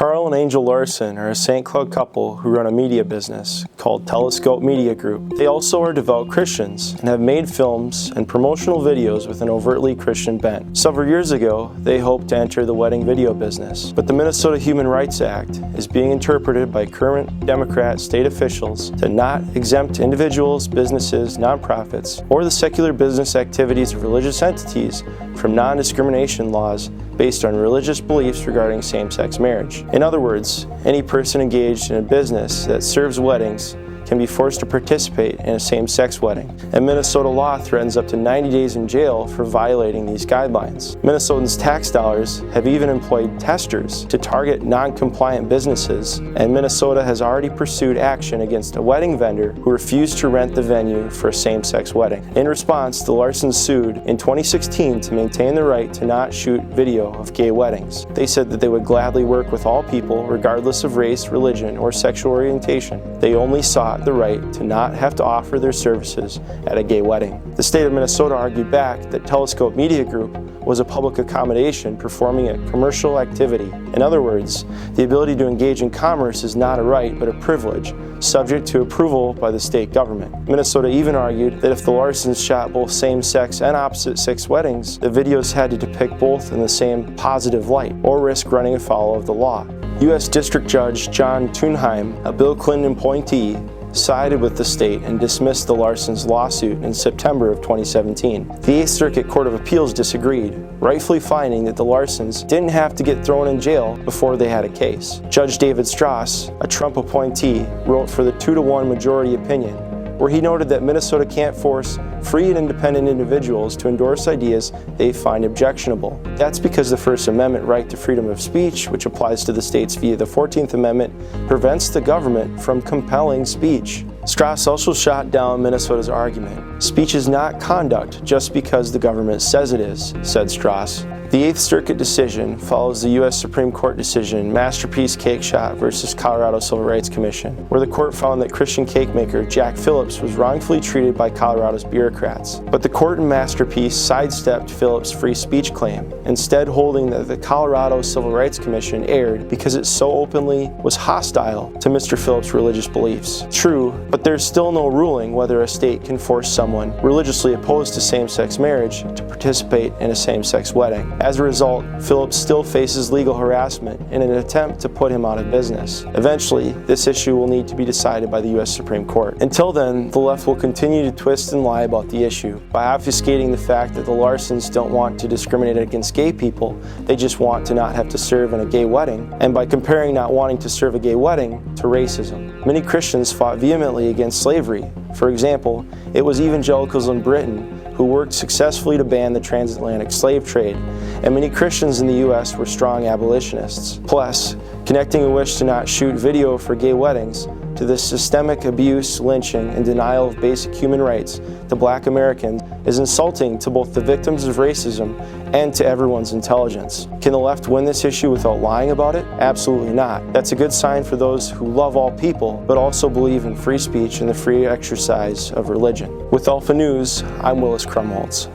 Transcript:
Carl and Angel Larsen are a St. Cloud couple who run a media business called Telescope Media Group. They also are devout Christians and have made films and promotional videos with an overtly Christian bent. Several years ago, they hoped to enter the wedding video business, but the Minnesota Human Rights Act is being interpreted by current Democrat state officials to not exempt individuals, businesses, nonprofits, or the secular business activities of religious entities from non-discrimination laws based on religious beliefs regarding same-sex marriage. In other words, any person engaged in a business that serves weddings can be forced to participate in a same-sex wedding, and Minnesota law threatens up to 90 days in jail for violating these guidelines. Minnesotans' tax dollars have even employed testers to target non-compliant businesses, and Minnesota has already pursued action against a wedding vendor who refused to rent the venue for a same-sex wedding. In response, the Larsens sued in 2016 to maintain the right to not shoot video of gay weddings. They said that they would gladly work with all people, regardless of race, religion, or sexual orientation. They only sought the right to not have to offer their services at a gay wedding. The state of Minnesota argued back that Telescope Media Group was a public accommodation performing a commercial activity. In other words, the ability to engage in commerce is not a right but a privilege, subject to approval by the state government. Minnesota even argued that if the Larsens shot both same-sex and opposite-sex weddings, the videos had to depict both in the same positive light, or risk running afoul of the law. U.S. District Judge John Thunheim, a Bill Clinton appointee, sided with the state and dismissed the Larsens' lawsuit in September of 2017. The 8th Circuit Court of Appeals disagreed, rightfully finding that the Larsens didn't have to get thrown in jail before they had a case. Judge David Strauss, a Trump appointee, wrote for the 2-to-1 majority opinion, where he noted that Minnesota can't force free and independent individuals to endorse ideas they find objectionable. That's because the First Amendment right to freedom of speech, which applies to the states via the 14th Amendment, prevents the government from compelling speech. Strauss also shot down Minnesota's argument. Speech is not conduct just because the government says it is, said Strauss. The 8th Circuit decision follows the U.S. Supreme Court decision Masterpiece Cake Shop versus Colorado Civil Rights Commission, where the court found that Christian cake maker Jack Phillips was wrongfully treated by Colorado's bureaucrats. But the court in Masterpiece sidestepped Phillips' free speech claim, instead holding that the Colorado Civil Rights Commission erred because it so openly was hostile to Mr. Phillips' religious beliefs. True, but there's still no ruling whether a state can force someone religiously opposed to same-sex marriage to participate in a same-sex wedding. As a result, Phillips still faces legal harassment in an attempt to put him out of business. Eventually, this issue will need to be decided by the U.S. Supreme Court. Until then, the left will continue to twist and lie about the issue by obfuscating the fact that the Larsens don't want to discriminate against gay people, they just want to not have to serve in a gay wedding, and by comparing not wanting to serve a gay wedding to racism. Many Christians fought vehemently against slavery. For example, it was evangelicals in Britain who worked successfully to ban the transatlantic slave trade, and many Christians in the U.S. were strong abolitionists. Plus, connecting a wish to not shoot video for gay weddings to the systemic abuse, lynching, and denial of basic human rights to Black Americans is insulting to both the victims of racism and to everyone's intelligence. Can the left win this issue without lying about it? Absolutely not. That's a good sign for those who love all people, but also believe in free speech and the free exercise of religion. With Alpha News, I'm Willis Krumholtz.